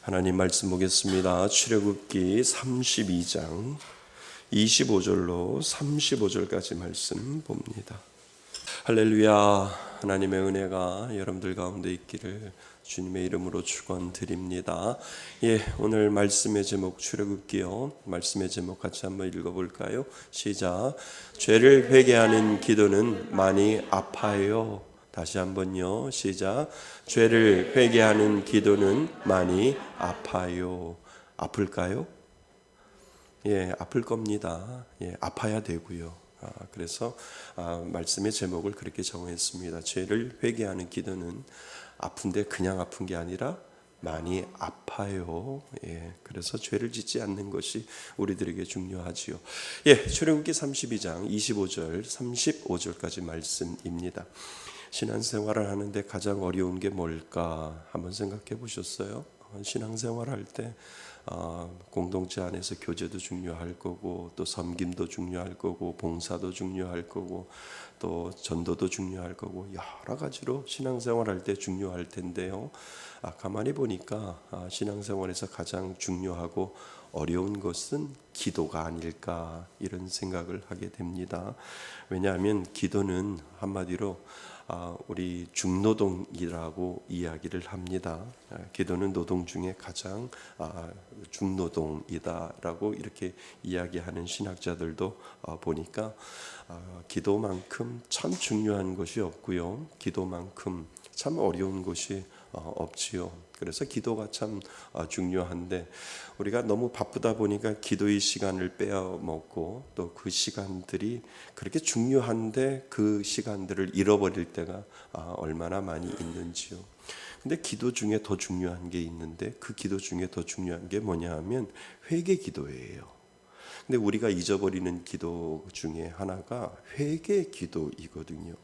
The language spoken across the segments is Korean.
하나님 말씀 보겠습니다. 출애굽기 32장 25절로 35절까지 말씀 봅니다. 할렐루야. 하나님의 은혜가 여러분들 가운데 있기를 주님의 이름으로 축원드립니다. 오늘 말씀의 제목 출애굽기요. 말씀의 제목 같이 한번 읽어볼까요? 시작. 죄를 회개하는 기도는 많이 아파요. 다시 한번요. 시작. 죄를 회개하는 기도는 많이 아파요. 아플까요? 아플 겁니다. 아파야 되고요. 그래서 말씀의 제목을 그렇게 정했습니다. 죄를 회개하는 기도는 아픈데 그냥 아픈 게 아니라 많이 아파요. 그래서 죄를 짓지 않는 것이 우리들에게 중요하지요. 출애굽기 32장 25절 35절까지 말씀입니다. 신앙생활을 하는데 가장 어려운 게 뭘까 한번 생각해 보셨어요? 신앙생활 할 때 공동체 안에서 교제도 중요할 거고, 또 섬김도 중요할 거고, 봉사도 중요할 거고, 또 전도도 중요할 거고, 여러 가지로 신앙생활 할 때 중요할 텐데요. 가만히 보니까 신앙생활에서 가장 중요하고 어려운 것은 기도가 아닐까, 이런 생각을 하게 됩니다. 왜냐하면 기도는 한마디로 우리 중노동이라고 이야기를 합니다. 기도는 노동 중에 가장 중노동이다라고 이렇게 이야기하는 신학자들도 보니까 기도만큼 참 중요한 것이 없고요. 기도만큼 참 어려운 것이 없지요. 그래서 기도가 참 중요한데, 우리가 너무 바쁘다 보니까 기도의 시간을 빼앗먹고, 또 그 시간들이 그렇게 중요한데 그 시간들을 잃어버릴 때가 얼마나 많이 있는지요. 근데 기도 중에 더 중요한 게 있는데, 그 기도 중에 더 중요한 게 뭐냐 하면 회개 기도예요. 근데 우리가 잊어버리는 기도 중에 하나가 회개 기도이거든요.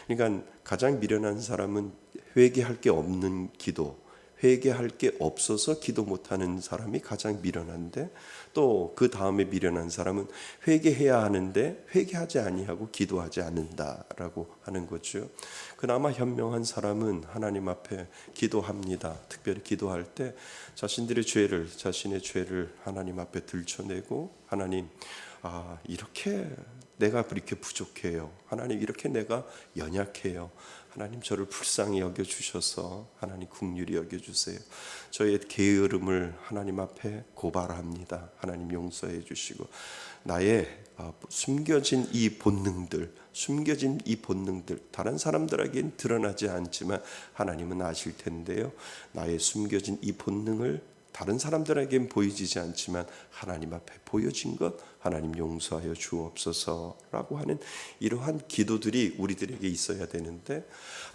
그러니까 가장 미련한 사람은 회개할 게 없는 기도, 회개할 게 없어서 기도 못하는 사람이 가장 미련한데, 또 그 다음에 미련한 사람은 회개해야 하는데 회개하지 아니하고 기도하지 않는다라고 하는 거죠. 그나마 현명한 사람은 하나님 앞에 기도합니다. 특별히 기도할 때 자신의 죄를 하나님 앞에 들춰내고, 하나님, 이렇게 내가 그렇게 부족해요. 하나님, 이렇게 내가 연약해요. 하나님, 저를 불쌍히 여겨주셔서 하나님 긍휼히 여겨주세요. 저의 게으름을 하나님 앞에 고발합니다. 하나님 용서해 주시고, 나의 숨겨진 이 본능들, 다른 사람들에게는 드러나지 않지만 하나님은 아실 텐데요. 나의 숨겨진 이 본능을 다른 사람들에게는 보이지 않지만 하나님 앞에 보여진 것 하나님 용서하여 주옵소서라고 하는 이러한 기도들이 우리들에게 있어야 되는데,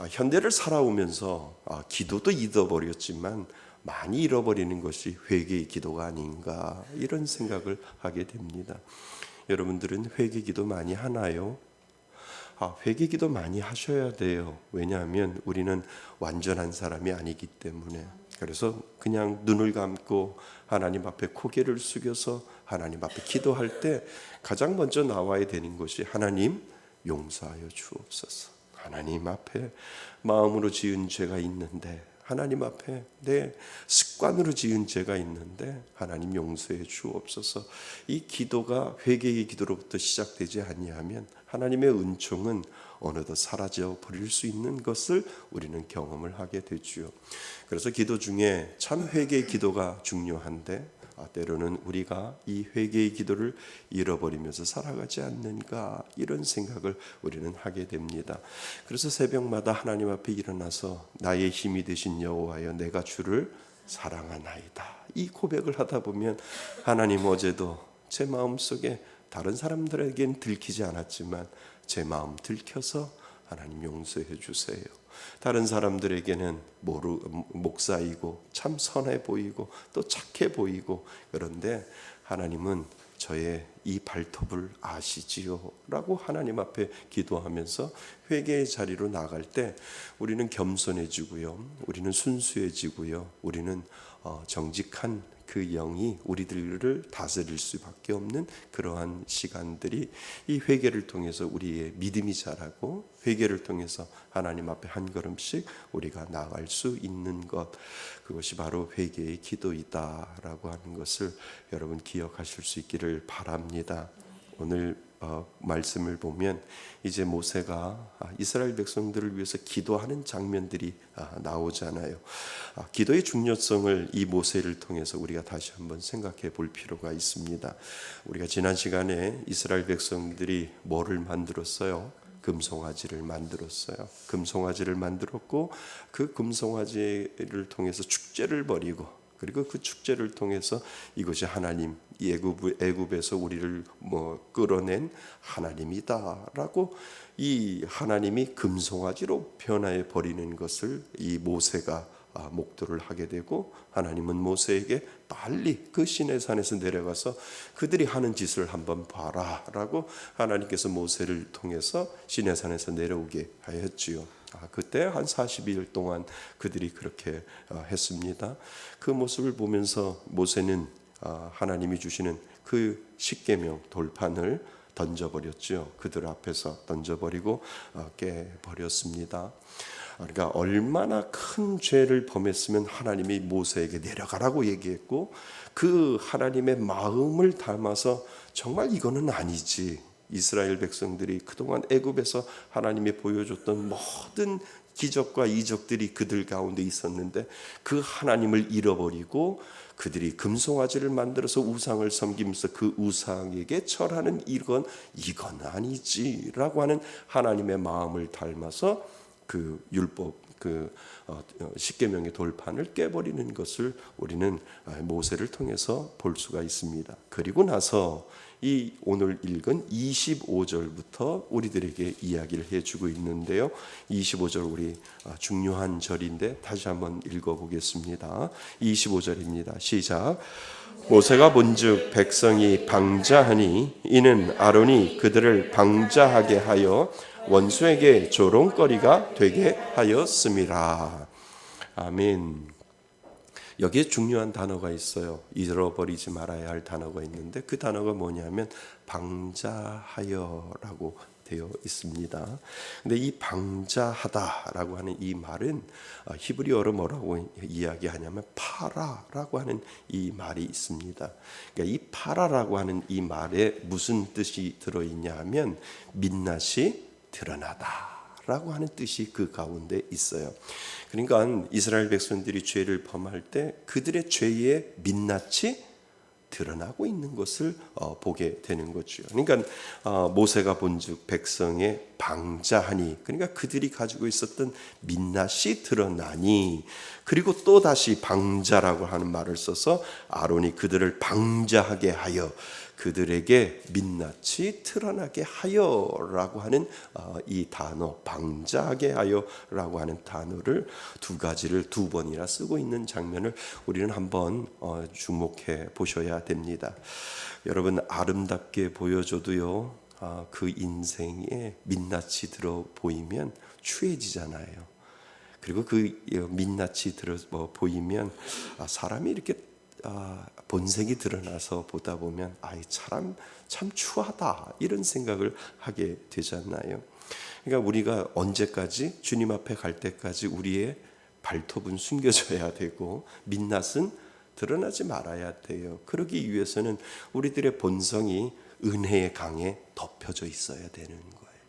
현대를 살아오면서 기도도 잊어버렸지만 많이 잃어버리는 것이 회개의 기도가 아닌가, 이런 생각을 하게 됩니다. 여러분들은 회개 기도 많이 하나요? 회개 기도 많이 하셔야 돼요. 왜냐하면 우리는 완전한 사람이 아니기 때문에. 그래서 그냥 눈을 감고 하나님 앞에 고개를 숙여서 하나님 앞에 기도할 때 가장 먼저 나와야 되는 것이, 하나님 용서하여 주옵소서. 하나님 앞에 마음으로 지은 죄가 있는데, 하나님 앞에 내 습관으로 지은 죄가 있는데 하나님 용서해 주옵소서. 이 기도가 회개의 기도로부터 시작되지 아니하면 하나님의 은총은 어느덧 사라져 버릴 수 있는 것을 우리는 경험을 하게 되지요. 그래서 기도 중에 참 회개의 기도가 중요한데, 때로는 우리가 이 회개의 기도를 잃어버리면서 살아가지 않는가, 이런 생각을 우리는 하게 됩니다. 그래서 새벽마다 하나님 앞에 일어나서 나의 힘이 되신 여호와여, 내가 주를 사랑하나이다, 이 고백을 하다 보면 하나님, 어제도 제 마음속에 다른 사람들에겐 들키지 않았지만 제 마음 들켜서 하나님 용서해 주세요. 다른 사람들에게는 목사이고 참 선해 보이고 또 착해 보이고, 그런데 하나님은 저의 이 발톱을 아시지요 라고 하나님 앞에 기도하면서 회개의 자리로 나갈 때 우리는 겸손해지고요, 우리는 순수해지고요, 우리는 정직한 그 영이 우리들을 다스릴 수밖에 없는 그러한 시간들이 이 회개를 통해서 우리의 믿음이 자라고 회개를 통해서 하나님 앞에 한 걸음씩 우리가 나아갈 수 있는 것, 그것이 바로 회개의 기도이다라고 하는 것을 여러분 기억하실 수 있기를 바랍니다. 오늘 말씀을 보면 이제 모세가 이스라엘 백성들을 위해서 기도하는 장면들이 나오잖아요. 기도의 중요성을 이 모세를 통해서 우리가 다시 한번 생각해 볼 필요가 있습니다. 우리가 지난 시간에 이스라엘 백성들이 뭐를 만들었어요? 금송아지를 만들었어요. 금송아지를 만들었고 그 금송아지를 통해서 축제를 벌이고, 그리고 그 축제를 통해서 이것이 하나님, 애굽에서 우리를 끌어낸 하나님이다라고 이 하나님이 금송아지로 변화해 버리는 것을 이 모세가 목도를 하게 되고, 하나님은 모세에게 빨리 그 시내산에서 내려가서 그들이 하는 짓을 한번 봐라라고 하나님께서 모세를 통해서 시내산에서 내려오게 하였지요. 그때 한 40일 동안 그들이 그렇게 했습니다. 그 모습을 보면서 모세는 하나님이 주시는 그 십계명 돌판을 던져버렸죠. 그들 앞에서 던져버리고 깨버렸습니다. 그러니까 얼마나 큰 죄를 범했으면 하나님이 모세에게 내려가라고 얘기했고, 그 하나님의 마음을 담아서 정말 이거는 아니지, 이스라엘 백성들이 그동안 애굽에서 하나님이 보여줬던 모든 기적과 이적들이 그들 가운데 있었는데 그 하나님을 잃어버리고 그들이 금송아지를 만들어서 우상을 섬기면서 그 우상에게 절하는 이건 아니지라고 하는 하나님의 마음을 닮아서 그 율법, 그 십계명의 돌판을 깨버리는 것을 우리는 모세를 통해서 볼 수가 있습니다. 그리고 나서 이 오늘 읽은 25절부터 우리들에게 이야기를 해주고 있는데요. 25절 우리 중요한 절인데 다시 한번 읽어보겠습니다. 25절입니다. 시작. 모세가 본즉 백성이 방자하니 이는 아론이 그들을 방자하게 하여 원수에게 조롱거리가 되게 하였음이라. 아멘. 여기에 중요한 단어가 있어요. 잃어버리지 말아야 할 단어가 있는데 그 단어가 뭐냐면 방자하여라고 되어 있습니다. 근데 이 방자하다라고 하는 이 말은 히브리어로 뭐라고 이야기하냐면 파라라고 하는 이 말이 있습니다. 그러니까 이 파라라고 하는 이 말에 무슨 뜻이 들어있냐 하면 민낯이 드러나다 라고 하는 뜻이 그 가운데 있어요. 그러니까 이스라엘 백성들이 죄를 범할 때 그들의 죄의 민낯이 드러나고 있는 것을 보게 되는 거죠. 그러니까 모세가 본즉 백성의 방자하니, 그러니까 그들이 가지고 있었던 민낯이 드러나니, 그리고 또 다시 방자라고 하는 말을 써서 아론이 그들을 방자하게 하여 그들에게 민낯이 드러나게 하여라고 하는 이 단어, 방자하게 하여라고 하는 단어를 두 가지를 두 번이나 쓰고 있는 장면을 우리는 한번 주목해 보셔야 됩니다. 여러분, 아름답게 보여줘도요, 그 인생에 민낯이 들어 보이면 추해지잖아요. 그리고 그 민낯이 들어 보이면 사람이 이렇게 본색이 드러나서 보다 보면 사람 참 추하다 이런 생각을 하게 되잖아요. 그러니까 우리가 언제까지 주님 앞에 갈 때까지 우리의 발톱은 숨겨져야 되고 민낯은 드러나지 말아야 돼요. 그러기 위해서는 우리들의 본성이 은혜의 강에 덮여져 있어야 되는 거예요.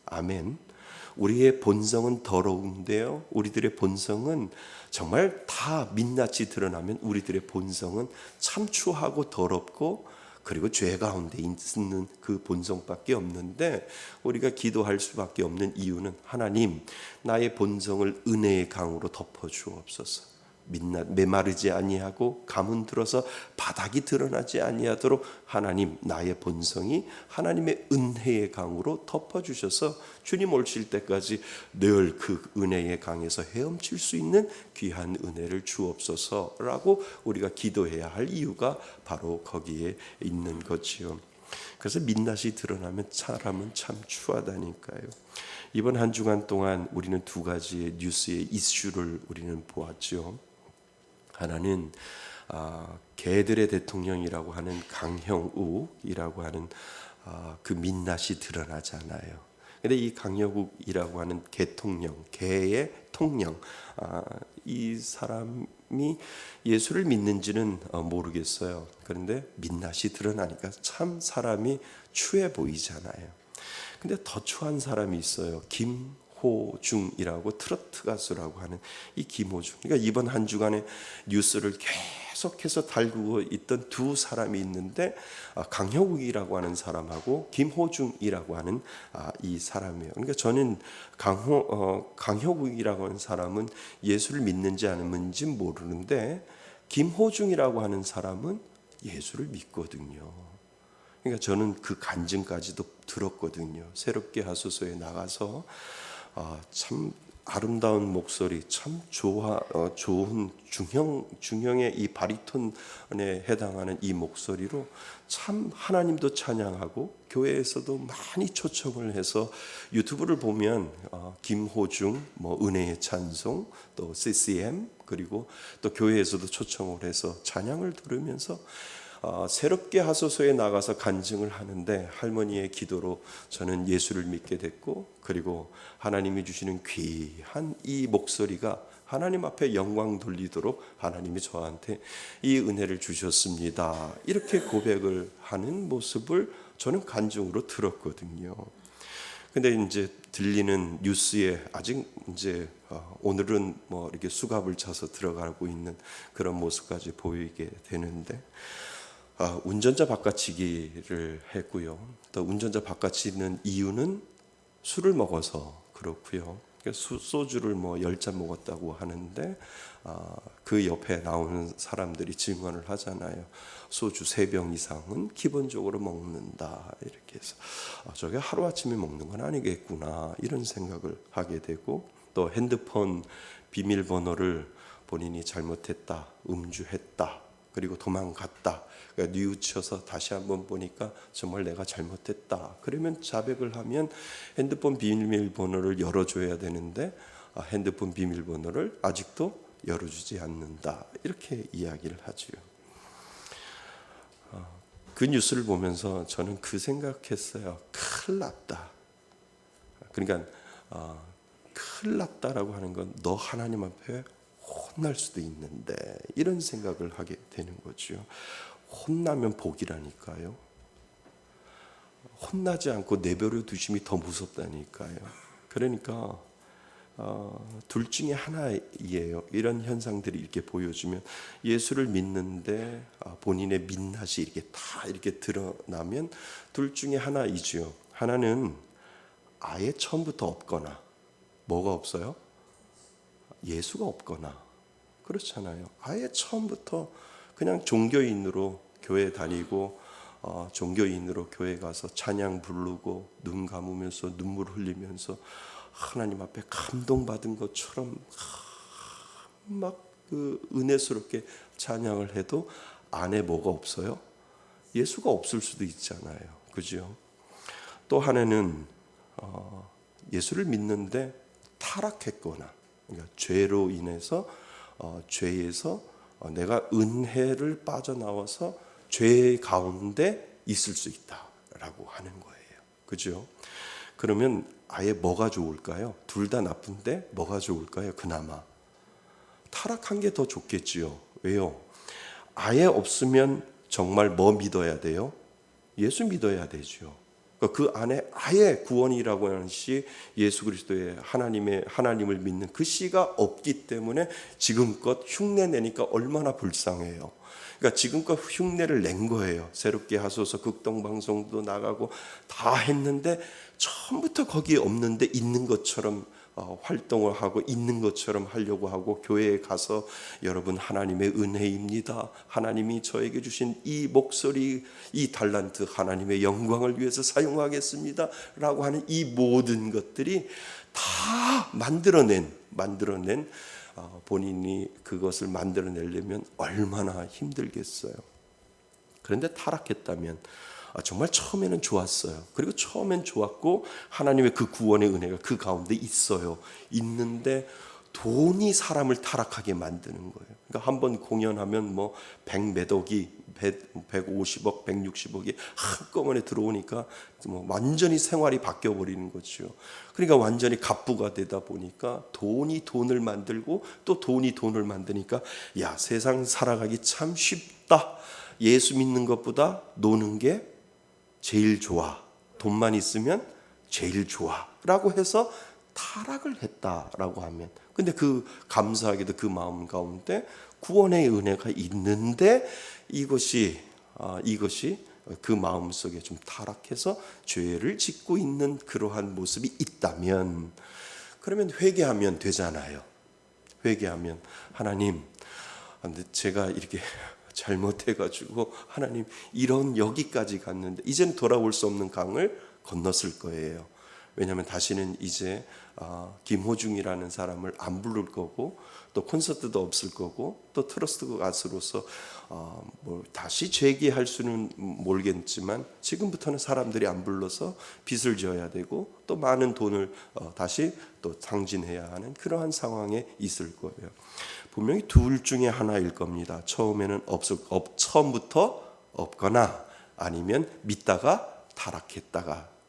아멘. 우리의 본성은 더러운데요, 우리들의 본성은 정말 다 민낯이 드러나면 우리들의 본성은 참 추하고 더럽고 그리고 죄 가운데 있는 그 본성밖에 없는데, 우리가 기도할 수밖에 없는 이유는 하나님, 나의 본성을 은혜의 강으로 덮어 주옵소서. 민낯 메마르지 아니하고 가문 들어서 바닥이 드러나지 아니하도록 하나님, 나의 본성이 하나님의 은혜의 강으로 덮어주셔서 주님 오실 때까지 늘 그 은혜의 강에서 헤엄칠 수 있는 귀한 은혜를 주옵소서라고 우리가 기도해야 할 이유가 바로 거기에 있는 거지요. 그래서 민낯이 드러나면 사람은 참 추하다니까요. 이번 한 주간 동안 우리는 두 가지의 뉴스의 이슈를 우리는 보았죠. 하나는 개들의 대통령이라고 하는 강형욱이라고 하는 그 민낯이 드러나잖아요. 근데 이 강형욱이라고 하는 개통령, 개의 통령, 이 사람이 예수를 믿는지는 모르겠어요. 그런데 민낯이 드러나니까 참 사람이 추해 보이잖아요. 근데 더 추한 사람이 있어요. 김호중이라고 트로트 가수라고 하는 이 김호중. 그러니까 이번 한 주간에 뉴스를 계속해서 달구고 있던 두 사람이 있는데 강형욱이라고 하는 사람하고 김호중이라고 하는 이 사람이에요. 그러니까 저는 강형욱이라고 하는 사람은 예수를 믿는지 안 믿는지 모르는데 김호중이라고 하는 사람은 예수를 믿거든요. 그러니까 저는 그 간증까지도 들었거든요. 새롭게 하소서에 나가서 참 아름다운 목소리, 참 좋은 중형의 이 바리톤에 해당하는 이 목소리로 참 하나님도 찬양하고 교회에서도 많이 초청을 해서 유튜브를 보면 김호중, 은혜의 찬송, 또 CCM 그리고 또 교회에서도 초청을 해서 찬양을 들으면서 새롭게 하소서에 나가서 간증을 하는데 할머니의 기도로 저는 예수를 믿게 됐고 그리고 하나님이 주시는 귀한 이 목소리가 하나님 앞에 영광 돌리도록 하나님이 저한테 이 은혜를 주셨습니다. 이렇게 고백을 하는 모습을 저는 간증으로 들었거든요. 근데 이제 들리는 뉴스에 아직 이제 오늘은 이렇게 수갑을 차서 들어가고 있는 그런 모습까지 보이게 되는데 운전자 바꿔치기를 했고요. 또 운전자 바꿔치는 이유는 술을 먹어서 그렇고요. 소주를 10잔 먹었다고 하는데 그 옆에 나오는 사람들이 증언을 하잖아요. 소주 3병 이상은 기본적으로 먹는다. 이렇게 해서 저게 하루아침에 먹는 건 아니겠구나 이런 생각을 하게 되고 또 핸드폰 비밀번호를 본인이 잘못했다, 음주했다, 그리고 도망갔다. 그러니까 뉘우쳐서 다시 한번 보니까 정말 내가 잘못했다. 그러면 자백을 하면 핸드폰 비밀번호를 열어줘야 되는데 핸드폰 비밀번호를 아직도 열어주지 않는다. 이렇게 이야기를 하지요. 그 뉴스를 보면서 저는 그 생각했어요. 큰일 났다. 그러니까 큰일 났다라고 하는 건 너 하나님 앞에 혼날 수도 있는데 이런 생각을 하게 되는 거죠. 혼나면 복이라니까요. 혼나지 않고 내버려 두심이 더 무섭다니까요. 그러니까 둘 중에 하나예요. 이런 현상들이 이렇게 보여지면 예수를 믿는데 본인의 민낯이 이렇게 다 이렇게 드러나면 둘 중에 하나이지요. 하나는 아예 처음부터 없거나 뭐가 없어요? 예수가 없거나 그렇잖아요. 아예 처음부터 그냥 종교인으로 교회 다니고 종교인으로 교회 가서 찬양 부르고 눈 감으면서 눈물 흘리면서 하나님 앞에 감동받은 것처럼 막 그 은혜스럽게 찬양을 해도 안에 뭐가 없어요? 예수가 없을 수도 있잖아요. 그죠? 또 하나는 예수를 믿는데 타락했거나 그러니까 죄로 인해서 죄에서 내가 은혜를 빠져나와서 죄 가운데 있을 수 있다라고 하는 거예요. 그죠? 그러면 아예 뭐가 좋을까요? 둘 다 나쁜데 뭐가 좋을까요? 그나마 타락한 게 더 좋겠지요. 왜요? 아예 없으면 정말 뭐 믿어야 돼요? 예수 믿어야 되죠. 그 안에 아예 구원이라고 하는 씨, 예수 그리스도의 하나님을 믿는 그 씨가 없기 때문에 지금껏 흉내 내니까 얼마나 불쌍해요. 그러니까 지금껏 흉내를 낸 거예요. 새롭게 하소서 극동방송도 나가고 다 했는데 처음부터 거기에 없는데 있는 것처럼 활동을 하고 있는 것처럼 하려고 하고 교회에 가서 여러분 하나님의 은혜입니다. 하나님이 저에게 주신 이 목소리, 이 달란트 하나님의 영광을 위해서 사용하겠습니다. 라고 하는 이 모든 것들이 다 만들어낸 본인이 그것을 만들어내려면 얼마나 힘들겠어요. 그런데 타락했다면 정말 처음에는 좋았어요. 그리고 처음엔 좋았고 하나님의 그 구원의 은혜가 그 가운데 있어요. 있는데 돈이 사람을 타락하게 만드는 거예요. 그러니까 한번 공연하면 뭐 100몇억이 150억, 160억이 한꺼번에 들어오니까 뭐 완전히 생활이 바뀌어 버리는 거죠. 그러니까 완전히 갑부가 되다 보니까 돈이 돈을 만들고 또 돈이 돈을 만드니까 야, 세상 살아가기 참 쉽다. 예수 믿는 것보다 노는 게 제일 좋아. 돈만 있으면 제일 좋아. 라고 해서 타락을 했다라고 하면, 근데 그 감사하게도 그 마음 가운데 구원의 은혜가 있는데 이것이 그 마음 속에 좀 타락해서 죄를 짓고 있는 그러한 모습이 있다면, 그러면 회개하면 되잖아요. 회개하면 하나님, 근데 제가 이렇게 잘못해가지고 하나님 이런 여기까지 갔는데 이제는 돌아올 수 없는 강을 건넜을 거예요. 왜냐하면 다시는 이제 김호중이라는 사람을 안 부를 거고 또 콘서트도 없을 거고 또 트러스트 가수로서 뭐 다시 재기할 수는 모르겠지만 지금부터는 사람들이 안 불러서 빚을 져야 되고 또 많은 돈을 다시 또 탕진해야 하는 그러한 상황에 있을 거예요. 분명히 둘 중에 하나일 겁니다. 처음에는 처음부터 없거나 아니면 믿다가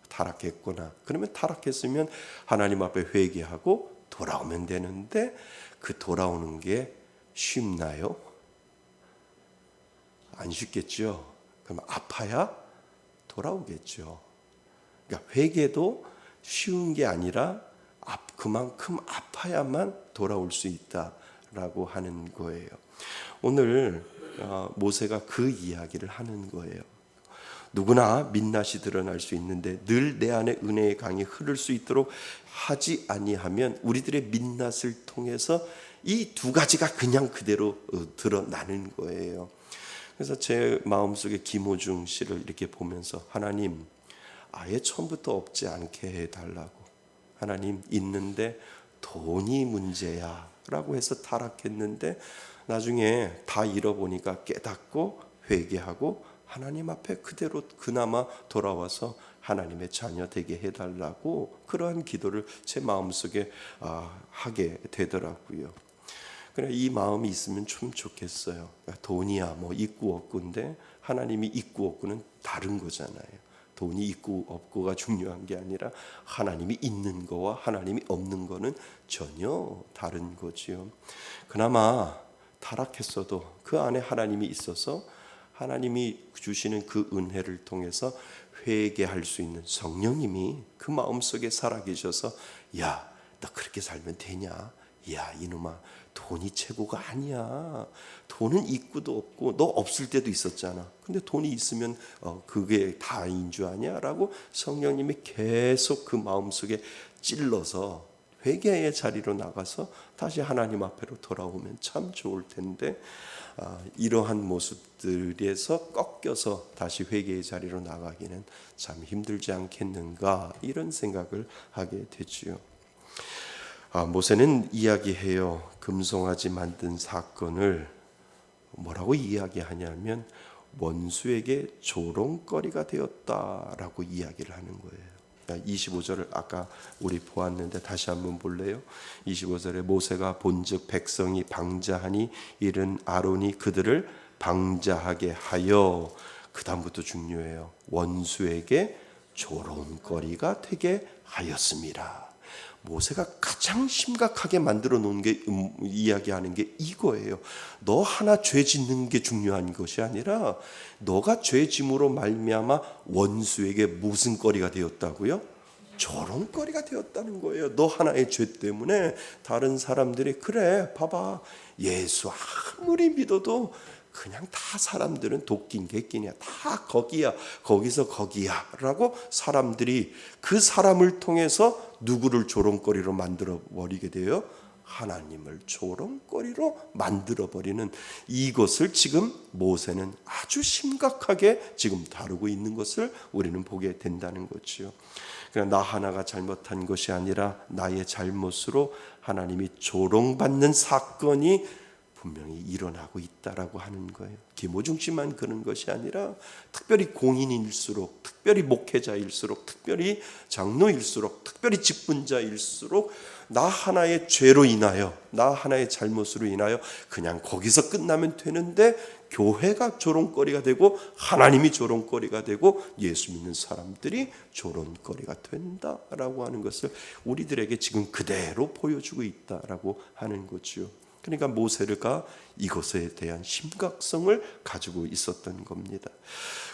타락했거나, 그러면 타락했으면 하나님 앞에 회개하고 돌아오면 되는데 그 돌아오는 게 쉽나요? 안 쉽겠죠. 그럼 아파야 돌아오겠죠. 그러니까 회개도 쉬운 게 아니라 그만큼 아파야만 돌아올 수 있다라고 하는 거예요. 오늘 모세가 그 이야기를 하는 거예요. 누구나 민낯이 드러날 수 있는데 늘 내 안에 은혜의 강이 흐를 수 있도록 하지 아니하면 우리들의 민낯을 통해서 이 두 가지가 그냥 그대로 드러나는 거예요. 그래서 제 마음속에 김호중 씨를 이렇게 보면서 하나님 아예 처음부터 없지 않게 해달라고, 하나님 있는데 돈이 문제야 라고 해서 타락했는데 나중에 다 잃어보니까 깨닫고 회개하고 하나님 앞에 그대로 그나마 돌아와서 하나님의 자녀 되게 해달라고 그러한 기도를 제 마음속에 하게 되더라고요. 그래, 이 마음이 있으면 참 좋겠어요. 돈이야 뭐 있고 없고인데 하나님이 있고 없고는 다른 거잖아요. 돈이 있고 없고가 중요한 게 아니라 하나님이 있는 거와 하나님이 없는 거는 전혀 다른 거지요. 그나마 타락했어도 그 안에 하나님이 있어서 하나님이 주시는 그 은혜를 통해서 회개할 수 있는 성령님이 그 마음속에 살아계셔서 야, 너 그렇게 살면 되냐? 야, 이놈아, 돈이 최고가 아니야. 돈은 있고도 없고 너 없을 때도 있었잖아. 근데 돈이 있으면 그게 다인 줄 아냐? 라고 성령님이 계속 그 마음속에 찔러서 회개의 자리로 나가서 다시 하나님 앞으로 돌아오면 참 좋을 텐데 이러한 모습들에서 꺾여서 다시 회개의 자리로 나가기는 참 힘들지 않겠는가, 이런 생각을 하게 되지요. 모세는 이야기해요. 금송아지 만든 사건을 뭐라고 이야기하냐면 원수에게 조롱거리가 되었다라고 이야기를 하는 거예요. 25절을 아까 우리 보았는데 다시 한번 볼래요? 25절에 모세가 본즉 백성이 방자하니 이른 아론이 그들을 방자하게 하여, 그 다음부터 중요해요. 원수에게 조롱거리가 되게 하였습니다. 모세가 가장 심각하게 만들어 놓은 게 이야기하는 게 이거예요. 너 하나 죄 짓는 게 중요한 것이 아니라 너가 죄 짐으로 말미암아 원수에게 무슨 거리가 되었다고요? 조롱거리가 되었다는 거예요. 너 하나의 죄 때문에 다른 사람들이 그래 봐봐, 예수 아무리 믿어도 그냥 다 사람들은 도끼인 객기냐, 다 거기야, 거기서 거기야 라고 사람들이 그 사람을 통해서 누구를 조롱거리로 만들어 버리게 돼요? 하나님을 조롱거리로 만들어 버리는 이것을 지금 모세는 아주 심각하게 지금 다루고 있는 것을 우리는 보게 된다는 거죠. 그냥 나 하나가 잘못한 것이 아니라 나의 잘못으로 하나님이 조롱받는 사건이 분명히 일어나고 있다라고 하는 거예요. 김호중 씨만 그런 것이 아니라 특별히 공인일수록, 특별히 목회자일수록, 특별히 장로일수록, 특별히 직분자일수록 나 하나의 죄로 인하여, 나 하나의 잘못으로 인하여 그냥 거기서 끝나면 되는데 교회가 조롱거리가 되고 하나님이 조롱거리가 되고 예수 믿는 사람들이 조롱거리가 된다라고 하는 것을 우리들에게 지금 그대로 보여주고 있다라고 하는 거죠. 그러니까 모세가 이것에 대한 심각성을 가지고 있었던 겁니다.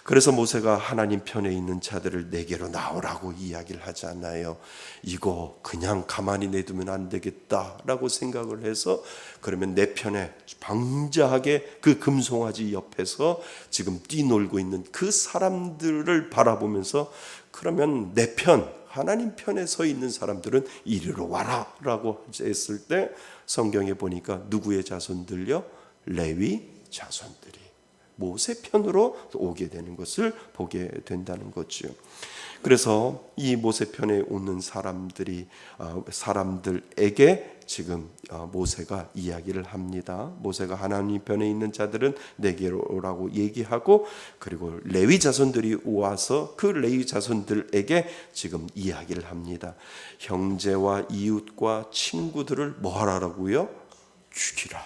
그래서 모세가 하나님 편에 있는 자들을 내게로 나오라고 이야기를 하지 않아요. 이거 그냥 가만히 내두면 안 되겠다라고 생각을 해서 그러면 내 편에 방자하게 그 금송아지 옆에서 지금 뛰놀고 있는 그 사람들을 바라보면서 그러면 내 편, 하나님 편에 서 있는 사람들은 이리로 와라 라고 했을 때 성경에 보니까 누구의 자손들요? 레위 자손들이 모세 편으로 오게 되는 것을 보게 된다는 거죠. 그래서 이 모세 편에 오는 사람들에게 지금 모세가 이야기를 합니다. 모세가 하나님 편에 있는 자들은 내게로 오라고 얘기하고 그리고 레위 자손들이 와서 그 레위 자손들에게 지금 이야기를 합니다. 형제와 이웃과 친구들을 뭐 하라고요? 죽이라.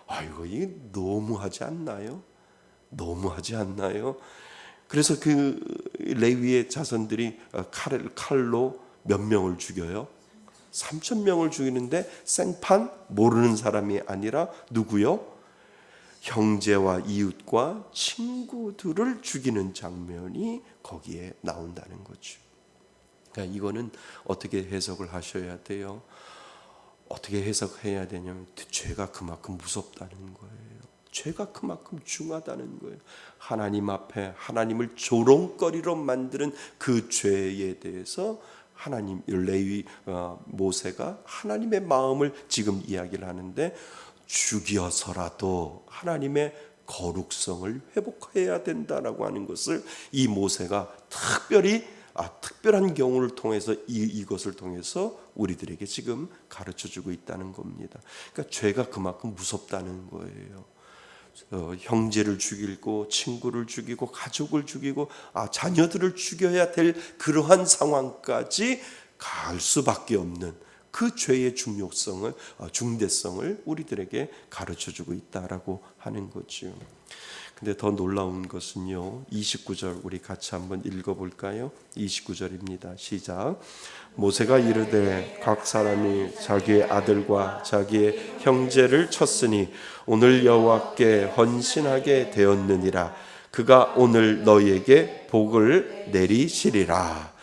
아이고 이게 너무하지 않나요? 너무하지 않나요? 그래서 그 레위의 자손들이 칼로 몇 명을 죽여요? 3,000명을 죽이는데 생판 모르는 사람이 아니라 누구요? 형제와 이웃과 친구들을 죽이는 장면이 거기에 나온다는 거죠. 그러니까 이거는 어떻게 해석을 하셔야 돼요? 어떻게 해석해야 되냐면 죄가 그만큼 무섭다는 거예요. 죄가 그만큼 중하다는 거예요. 하나님 앞에 하나님을 조롱거리로 만드는 그 죄에 대해서 하나님 레위 모세가 하나님의 마음을 지금 이야기를 하는데 죽여서라도 하나님의 거룩성을 회복해야 된다라고 하는 것을 이 모세가 특별한 경우를 통해서 이것을 통해서 우리들에게 지금 가르쳐주고 있다는 겁니다. 그러니까 죄가 그만큼 무섭다는 거예요. 형제를 죽이고 친구를 죽이고 가족을 죽이고 자녀들을 죽여야 될 그러한 상황까지 갈 수밖에 없는 그 죄의 중대성을 우리들에게 가르쳐주고 있다라고 하는 거죠. 근데 더 놀라운 것은요 29절 우리 같이 한번 읽어볼까요? 29절입니다. 시작. 모세가 이르되 각 사람이 자기의 아들과 자기의 형제를 쳤으니 오늘 여호와께 헌신하게 되었느니라. 그가 오늘 너희에게 복을 내리시리라.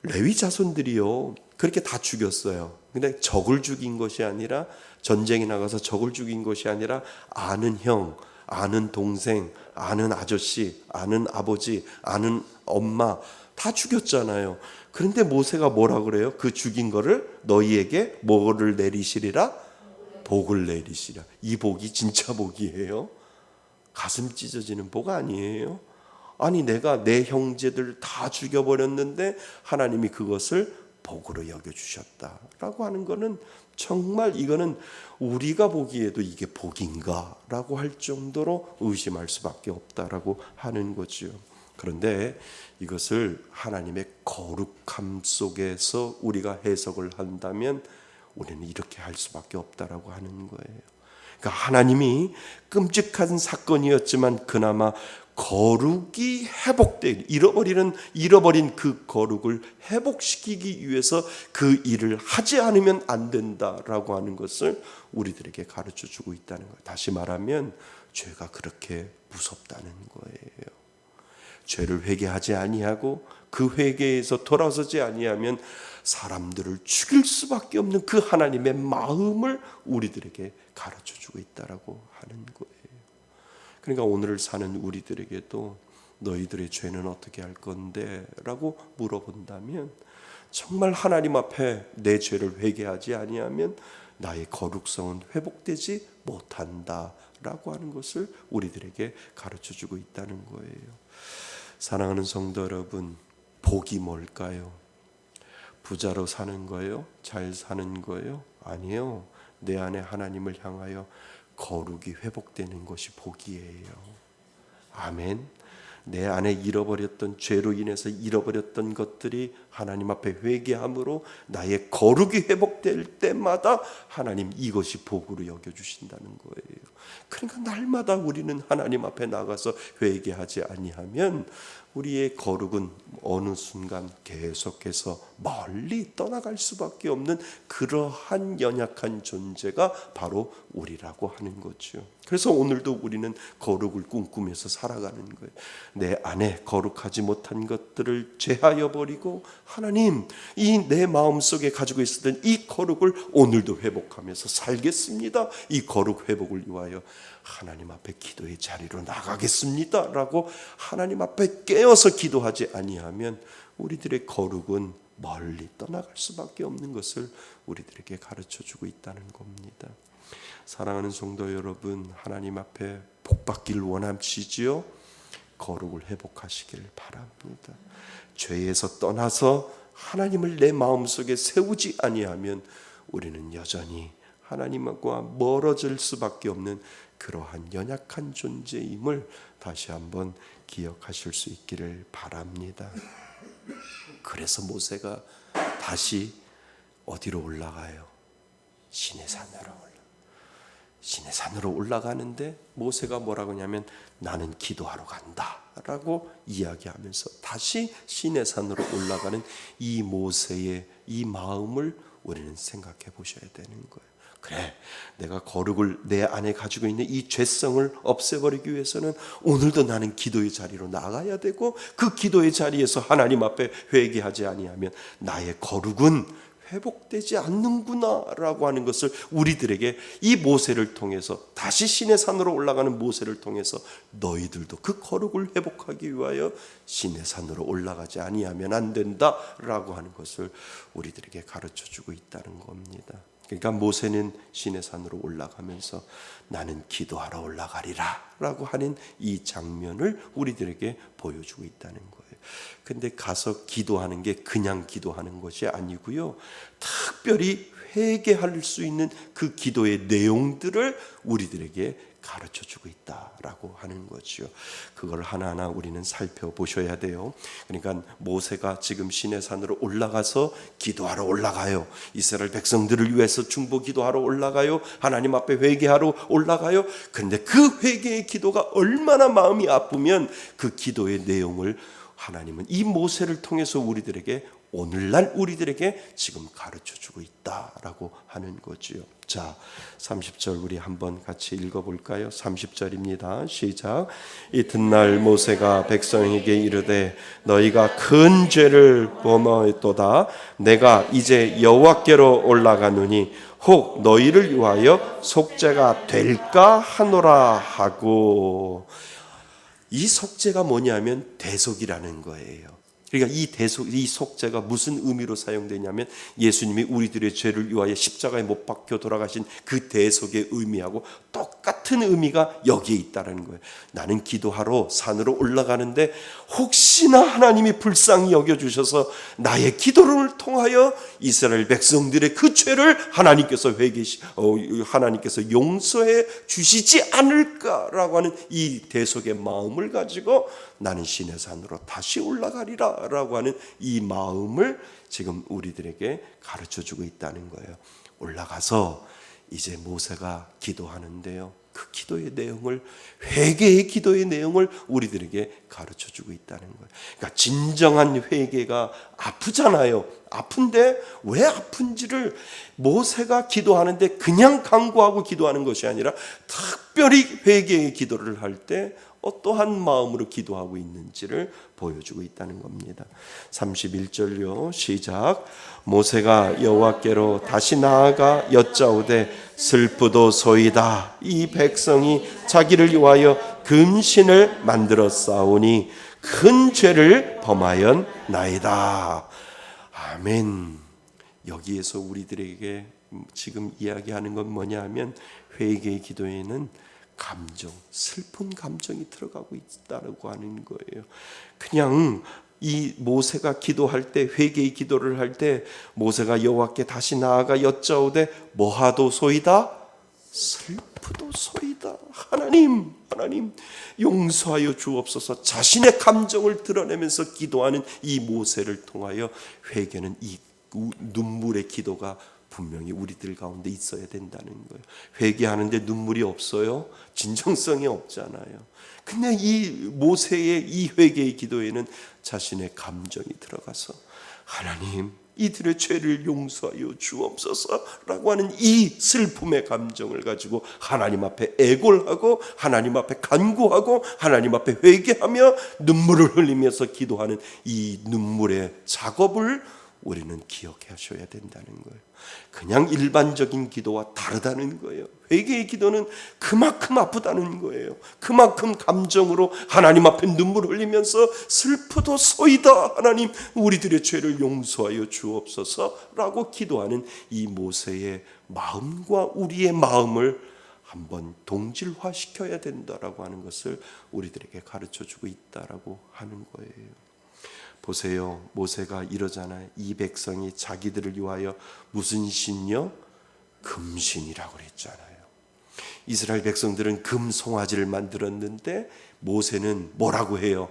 레위 자손들이요 그렇게 다 죽였어요. 근데 적을 죽인 것이 아니라 전쟁에 나가서 적을 죽인 것이 아니라 아는 형, 아는 동생, 아는 아저씨, 아는 아버지, 아는 엄마 다 죽였잖아요. 그런데 모세가 뭐라 그래요? 그 죽인 거를 너희에게 뭐를 내리시리라? 복을 내리시라. 이 복이 진짜 복이에요. 가슴 찢어지는 복 아니에요. 아니 내가 내 형제들 다 죽여버렸는데 하나님이 그것을 복으로 여겨주셨다라고 하는 거는 정말 이거는 우리가 보기에도 이게 복인가 라고 할 정도로 의심할 수밖에 없다라고 하는 거죠. 그런데 이것을 하나님의 거룩함 속에서 우리가 해석을 한다면 우리는 이렇게 할 수밖에 없다라고 하는 거예요. 그러니까 하나님이 끔찍한 사건이었지만 그나마 거룩이 잃어버린 그 거룩을 회복시키기 위해서 그 일을 하지 않으면 안 된다라고 하는 것을 우리들에게 가르쳐 주고 있다는 거예요. 다시 말하면 죄가 그렇게 무섭다는 거예요. 죄를 회개하지 아니하고 그 회개에서 돌아서지 아니하면 사람들을 죽일 수밖에 없는 그 하나님의 마음을 우리들에게 가르쳐 주고 있다라고 하는 거예요. 그러니까 오늘을 사는 우리들에게도 너희들의 죄는 어떻게 할 건데? 라고 물어본다면 정말 하나님 앞에 내 죄를 회개하지 아니하면 나의 거룩성은 회복되지 못한다 라고 하는 것을 우리들에게 가르쳐주고 있다는 거예요. 사랑하는 성도 여러분, 복이 뭘까요? 부자로 사는 거예요? 잘 사는 거예요? 아니요. 내 안에 하나님을 향하여 거룩이 회복되는 것이 복이에요. 아멘. 내 안에 잃어버렸던 죄로 인해서 잃어버렸던 것들이 하나님 앞에 회개함으로 나의 거룩이 회복될 때마다 하나님 이것이 복으로 여겨주신다는 거예요. 그러니까 날마다 우리는 하나님 앞에 나가서 회개하지 아니하면 우리의 거룩은 어느 순간 계속해서 멀리 떠나갈 수밖에 없는 그러한 연약한 존재가 바로 우리라고 하는 거죠. 그래서 오늘도 우리는 거룩을 꿈꾸면서 살아가는 거예요. 내 안에 거룩하지 못한 것들을 제하여 버리고 하나님, 이 내 마음속에 가지고 있었던 이 거룩을 오늘도 회복하면서 살겠습니다. 이 거룩 회복을 위하여 하나님 앞에 기도의 자리로 나가겠습니다 라고 하나님 앞에 깨어서 기도하지 아니하면 우리들의 거룩은 멀리 떠나갈 수밖에 없는 것을 우리들에게 가르쳐주고 있다는 겁니다. 사랑하는 성도 여러분, 하나님 앞에 복받기를 원하시지요? 거룩을 회복하시길 바랍니다. 죄에서 떠나서 하나님을 내 마음속에 세우지 아니하면 우리는 여전히 하나님과 멀어질 수밖에 없는 그러한 연약한 존재임을 다시 한번 기억하실 수 있기를 바랍니다. 그래서 모세가 다시 어디로 올라가요? 시내 산으로 올라가는데 모세가 뭐라고 하냐면 나는 기도하러 간다 라고 이야기하면서 다시 시내 산으로 올라가는 이 모세의 이 마음을 우리는 생각해 보셔야 되는 거예요. 그래, 내가 거룩을 내 안에 가지고 있는 이 죄성을 없애버리기 위해서는 오늘도 나는 기도의 자리로 나가야 되고 그 기도의 자리에서 하나님 앞에 회개하지 아니하면 나의 거룩은 회복되지 않는구나 라고 하는 것을 우리들에게 이 모세를 통해서 다시 시내 산으로 올라가는 모세를 통해서 너희들도 그 거룩을 회복하기 위하여 시내 산으로 올라가지 아니하면 안 된다 라고 하는 것을 우리들에게 가르쳐주고 있다는 겁니다. 그러니까 모세는 시내 산으로 올라가면서 나는 기도하러 올라가리라 라고 하는 이 장면을 우리들에게 보여주고 있다는 거예요. 근데 가서 기도하는 게 그냥 기도하는 것이 아니고요, 특별히 회개할 수 있는 그 기도의 내용들을 우리들에게 가르쳐주고 있다라고 하는 거죠. 그걸 하나하나 우리는 살펴보셔야 돼요. 그러니까 모세가 지금 시내산으로 올라가서 기도하러 올라가요. 이스라엘 백성들을 위해서 중보 기도하러 올라가요. 하나님 앞에 회개하러 올라가요. 그런데 그 회개의 기도가 얼마나 마음이 아프면 그 기도의 내용을 하나님은 이 모세를 통해서 우리들에게 오늘날 우리들에게 지금 가르쳐주고 있다라고 하는 거지요. 자, 30절 우리 한번 같이 읽어볼까요? 30절입니다. 시작. 이튿날 모세가 백성에게 이르되 너희가 큰 죄를 범하였도다. 내가 이제 여호와께로 올라가노니 혹 너희를 위하여 속죄가 될까 하노라 하고, 이 속죄가 뭐냐면 대속이라는 거예요. 그러니까 이 속죄가 무슨 의미로 사용되냐면 예수님이 우리들의 죄를 위하여 십자가에 못 박혀 돌아가신 그 대속의 의미하고 똑같은 의미가 여기에 있다는 거예요. 나는 기도하러 산으로 올라가는데 혹시나 하나님이 불쌍히 여겨주셔서 나의 기도를 통하여 이스라엘 백성들의 그 죄를 하나님께서 하나님께서 용서해 주시지 않을까라고 하는 이 대속의 마음을 가지고 나는 시내산으로 다시 올라가리라 라고 하는 이 마음을 지금 우리들에게 가르쳐주고 있다는 거예요. 올라가서 이제 모세가 기도하는데요, 그 기도의 내용을, 회개의 기도의 내용을 우리들에게 가르쳐주고 있다는 거예요. 그러니까 진정한 회개가 아프잖아요. 아픈데 왜 아픈지를 모세가 기도하는데 그냥 간구하고 기도하는 것이 아니라 특별히 회개의 기도를 할 때 어떠한 마음으로 기도하고 있는지를 보여주고 있다는 겁니다. 31절요. 시작. 모세가 여호와께로 다시 나아가 여짜오되 슬프도소이다. 이 백성이 자기를 위하여 금신을 만들어 싸우니 큰 죄를 범하였나이다. 아멘. 여기에서 우리들에게 지금 이야기하는 건 뭐냐 하면 회개의 기도에는 감정, 슬픈 감정이 들어가고 있다고 하는 거예요. 그냥 이 모세가 기도할 때, 회개의 기도를 할 때 모세가 여호와께 다시 나아가 여짜오되 뭐하도소이다? 슬프도소이다. 하나님 용서하여 주옵소서. 자신의 감정을 드러내면서 기도하는 이 모세를 통하여 회개는 이 눈물의 기도가 분명히 우리들 가운데 있어야 된다는 거예요. 회개하는데 눈물이 없어요? 진정성이 없잖아요. 근데 이 모세의 이 회개의 기도에는 자신의 감정이 들어가서 하나님 이들의 죄를 용서하여 주옵소서라고 하는 이 슬픔의 감정을 가지고 하나님 앞에 애골하고 하나님 앞에 간구하고 하나님 앞에 회개하며 눈물을 흘리면서 기도하는 이 눈물의 작업을 우리는 기억하셔야 된다는 거예요. 그냥 일반적인 기도와 다르다는 거예요. 회개의 기도는 그만큼 아프다는 거예요. 그만큼 감정으로 하나님 앞에 눈물 흘리면서 슬프도소이다. 하나님 우리들의 죄를 용서하여 주옵소서라고 기도하는 이 모세의 마음과 우리의 마음을 한번 동질화시켜야 된다라고 하는 것을 우리들에게 가르쳐주고 있다라고 하는 거예요. 보세요. 모세가 이러잖아요. 이 백성이 자기들을 위하여 무슨 신이요? 금신이라고 그랬잖아요. 이스라엘 백성들은 금 송아지를 만들었는데 모세는 뭐라고 해요?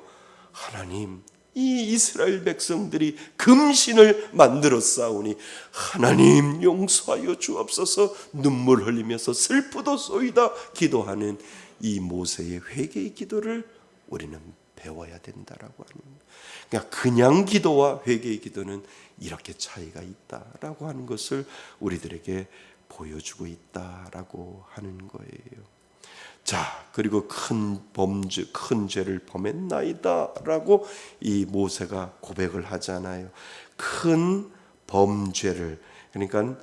하나님 이 이스라엘 백성들이 금신을 만들었사오니 하나님 용서하여 주옵소서. 눈물 흘리면서 슬프도소이다 기도하는 이 모세의 회개의 기도를 우리는 배워야 된다라고 하는 거예요. 그냥 기도와 회개의 기도는 이렇게 차이가 있다라고 하는 것을 우리들에게 보여주고 있다라고 하는 거예요. 자, 그리고 큰 범죄, 큰 죄를 범했나이다라고 이 모세가 고백을 하잖아요. 큰 범죄를, 그러니까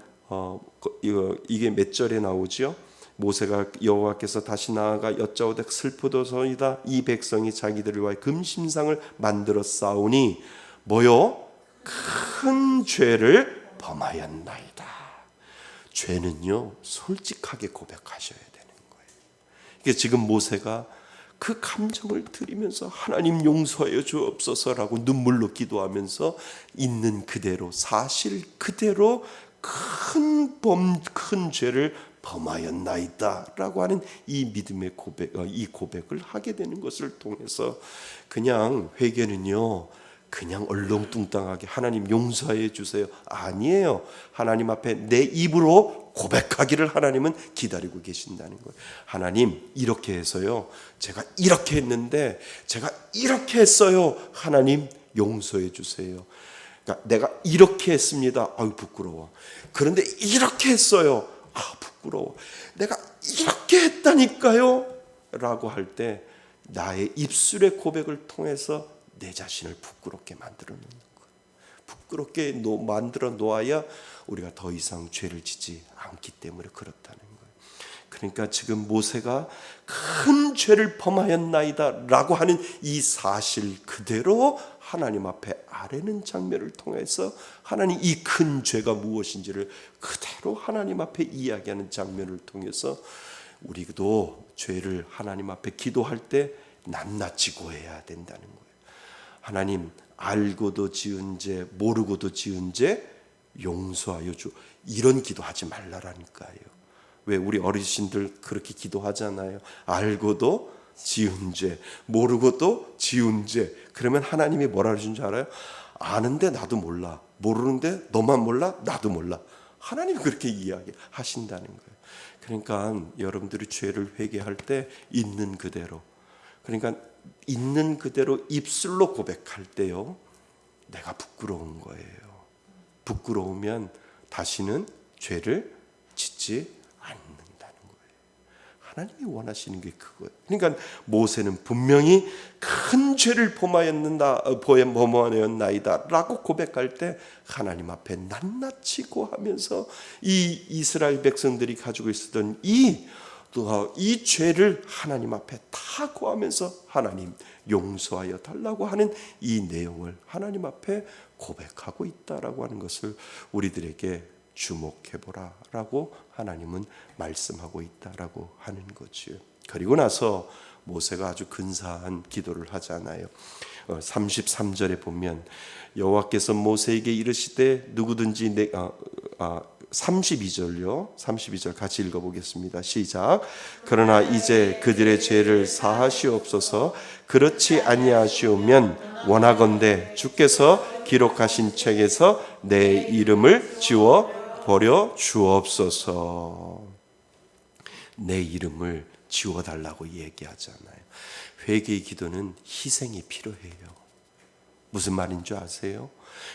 이게 몇 절에 나오죠? 모세가 여호와께서 다시 나아가 여짜오되 슬프도소이다. 이 백성이 자기들을 위하여 금신상을 만들어 싸우니 뭐요? 큰 죄를 범하였나이다. 죄는요 솔직하게 고백하셔야 되는 거예요. 이게 지금 모세가 그 감정을 들이면서 하나님 용서하여 주옵소서라고 눈물로 기도하면서 있는 그대로 사실 그대로 큰 죄를 범하였나이다라고 하는 이 믿음의 이 고백을 하게 되는 것을 통해서 그냥 회개는요 그냥 얼렁뚱땅하게 하나님 용서해 주세요 아니에요. 하나님 앞에 내 입으로 고백하기를 하나님은 기다리고 계신다는 거예요. 하나님 이렇게 해서요 제가 이렇게 했는데 제가 이렇게 했어요. 하나님 용서해 주세요. 그러니까 내가 이렇게 했습니다. 아유 부끄러워. 그런데 이렇게 했어요. 아 부끄러워. 내가 이렇게 했다니까요 라고 할 때 나의 입술의 고백을 통해서 내 자신을 부끄럽게 만들어 놓는 거예요. 부끄럽게 만들어 놓아야 우리가 더 이상 죄를 짓지 않기 때문에 그렇다는 거예요. 그러니까 지금 모세가 큰 죄를 범하였나이다 라고 하는 이 사실 그대로 하나님 앞에 아뢰는 장면을 통해서 하나님 이 큰 죄가 무엇인지를 그대로 하나님 앞에 이야기하는 장면을 통해서 우리도 죄를 하나님 앞에 기도할 때 낱낱이 고해야 된다는 거예요. 하나님 알고도 지은 죄 모르고도 지은 죄 용서하여 주. 이런 기도하지 말라라니까요. 왜 우리 어르신들 그렇게 기도하잖아요. 알고도 지은 죄 모르고도 지은 죄. 그러면 하나님이 뭐라 그러신 줄 알아요? 아는데 나도 몰라. 모르는데 너만 몰라? 나도 몰라. 하나님이 그렇게 이야기하신다는 거예요. 그러니까 여러분들이 죄를 회개할 때 있는 그대로, 그러니까 있는 그대로 입술로 고백할 때요 내가 부끄러운 거예요. 부끄러우면 다시는 죄를 짓지 않는다는 거예요. 하나님이 원하시는 게 그거예요. 그러니까 모세는 분명히 큰 죄를 범하였나이다 라고 고백할 때 하나님 앞에 낱낱이 고하면서 이 이스라엘 백성들이 가지고 있었던 이 죄를 하나님 앞에 다 고하면서 하나님 용서하여 달라고 하는 이 내용을 하나님 앞에 고백하고 있다라고 하는 것을 우리들에게 주목해보라라고 하나님은 말씀하고 있다라고 하는 거지요. 그리고 나서 모세가 아주 근사한 기도를 하잖아요. 33절에 보면 여호와께서 모세에게 이르시되 누구든지 32절요. 32절 같이 읽어보겠습니다. 시작. 그러나 이제 그들의 죄를 사하시옵소서. 그렇지 아니하시오면 원하건대 주께서 기록하신 책에서 내 이름을 지워 버려 주옵소서. 내 이름을 지워달라고 얘기하잖아요. 회개의 기도는 희생이 필요해요. 무슨 말인 줄 아세요?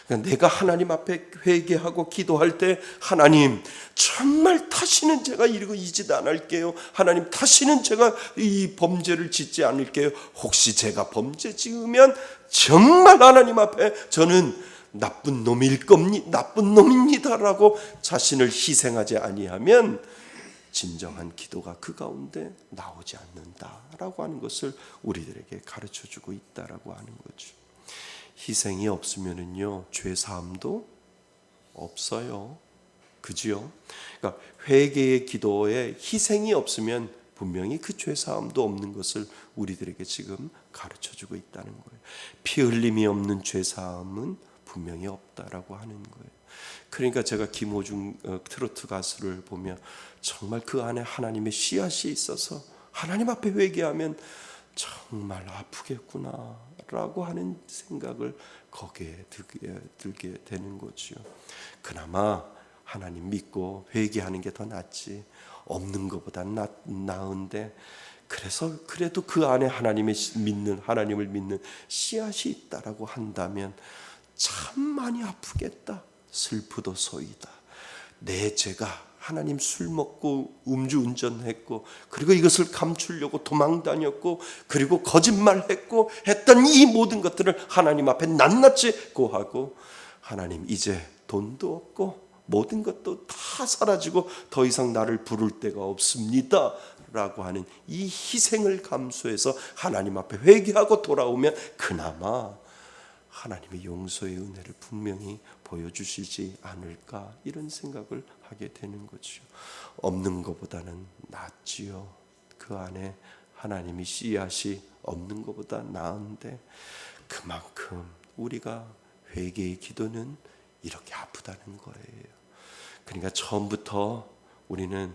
그러니까 내가 하나님 앞에 회개하고 기도할 때 하나님 정말 다시는 제가 이러고 이 짓 안 할게요. 하나님 다시는 제가 이 범죄를 짓지 않을게요. 혹시 제가 범죄 지으면 정말 하나님 앞에 저는 나쁜 놈입니다라고 자신을 희생하지 아니하면 진정한 기도가 그 가운데 나오지 않는다라고 하는 것을 우리들에게 가르쳐주고 있다라고 하는 거죠. 희생이 없으면은요 죄 사함도 없어요. 그지요? 그러니까 회개의 기도에 희생이 없으면 분명히 그 죄 사함도 없는 것을 우리들에게 지금 가르쳐주고 있다는 거예요. 피 흘림이 없는 죄 사함은 분명히 없다라고 하는 거예요. 그러니까 제가 김호중 트로트 가수를 보면 정말 그 안에 하나님의 씨앗이 있어서 하나님 앞에 회개하면 정말 아프겠구나라고 하는 생각을 거기에 들게 되는 거죠. 그나마 하나님 믿고 회개하는 게 더 낫지 없는 것보다 나은데 그래도 그 안에 하나님을 믿는 씨앗이 있다라고 한다면 참 많이 아프겠다. 슬프도소이다. 내 죄가 하나님 술 먹고 음주운전했고 그리고 이것을 감추려고 도망 다녔고 그리고 거짓말했고 했던 이 모든 것들을 하나님 앞에 낱낱이 고하고 하나님 이제 돈도 없고 모든 것도 다 사라지고 더 이상 나를 부를 데가 없습니다 라고 하는 이 희생을 감수해서 하나님 앞에 회개하고 돌아오면 그나마 하나님의 용서의 은혜를 분명히 보여주시지 않을까 이런 생각을 하게 되는 거죠. 없는 것보다는 낫지요. 그 안에 하나님이 씨앗이 없는 것보다 나은데 그만큼 우리가 회개의 기도는 이렇게 아프다는 거예요. 그러니까 처음부터 우리는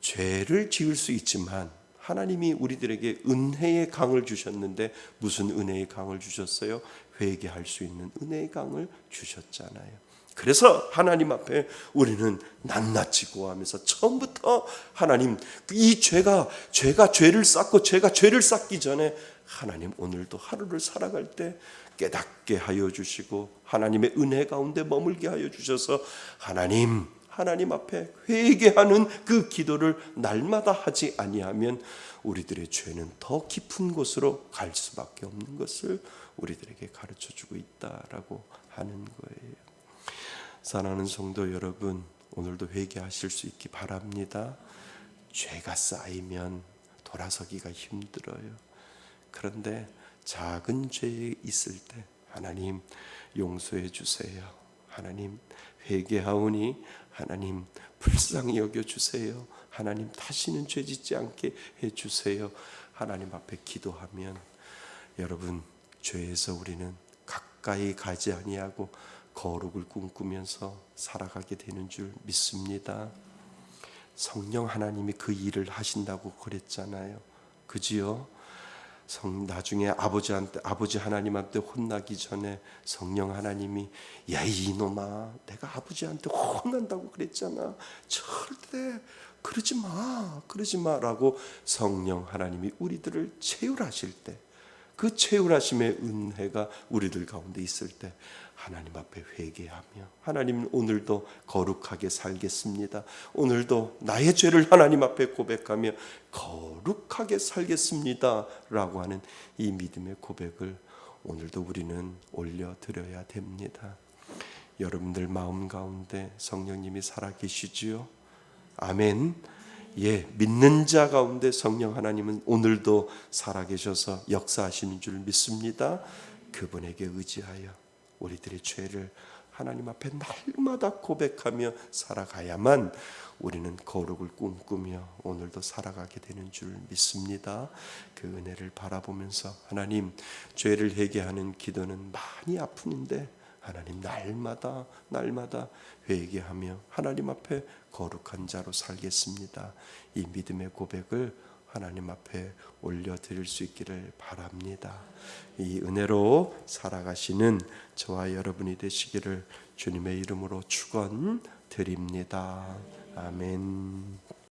죄를 지을 수 있지만 하나님이 우리들에게 은혜의 강을 주셨는데 무슨 은혜의 강을 주셨어요? 회개할 수 있는 은혜의 강을 주셨잖아요. 그래서 하나님 앞에 우리는 낱낱이 고하면서 처음부터 하나님 이 죄가 죄를 쌓고 죄가 죄를 쌓기 전에 하나님 오늘도 하루를 살아갈 때 깨닫게 하여 주시고 하나님의 은혜 가운데 머물게 하여 주셔서 하나님 앞에 회개하는 그 기도를 날마다 하지 아니하면 우리들의 죄는 더 깊은 곳으로 갈 수밖에 없는 것을 우리들에게 가르쳐주고 있다라고 하는 거예요. 사랑하는 성도 여러분, 오늘도 회개하실 수 있기 바랍니다. 죄가 쌓이면 돌아서기가 힘들어요. 그런데 작은 죄에 있을 때 하나님 용서해 주세요. 하나님 회개하오니 하나님 불쌍히 여겨주세요. 하나님 다시는 죄짓지 않게 해주세요. 하나님 앞에 기도하면 여러분 죄에서 우리는 가까이 가지 아니하고 거룩을 꿈꾸면서 살아가게 되는 줄 믿습니다. 성령 하나님이 그 일을 하신다고 그랬잖아요. 그지요? 나중에 아버지 하나님한테 혼나기 전에 성령 하나님이 야 이놈아 내가 아버지한테 혼난다고 그랬잖아. 절대 그러지 마라고 성령 하나님이 우리들을 채울하실 때 그 채울하심의 은혜가 우리들 가운데 있을 때 하나님 앞에 회개하며 하나님 오늘도 거룩하게 살겠습니다. 오늘도 나의 죄를 하나님 앞에 고백하며 거룩하게 살겠습니다 라고 하는 이 믿음의 고백을 오늘도 우리는 올려드려야 됩니다. 여러분들 마음 가운데 성령님이 살아계시지요? 아멘. 예, 믿는 자 가운데 성령 하나님은 오늘도 살아계셔서 역사하시는 줄 믿습니다. 그분에게 의지하여 우리들의 죄를 하나님 앞에 날마다 고백하며 살아가야만 우리는 거룩을 꿈꾸며 오늘도 살아가게 되는 줄 믿습니다. 그 은혜를 바라보면서 하나님 죄를 회개하는 기도는 많이 아프는데 하나님 날마다 회개하며 하나님 앞에 거룩한 자로 살겠습니다. 이 믿음의 고백을 하나님 앞에 올려드릴 수 있기를 바랍니다. 이 은혜로 살아가시는 저와 여러분이 되시기를 주님의 이름으로 축원드립니다. 아멘.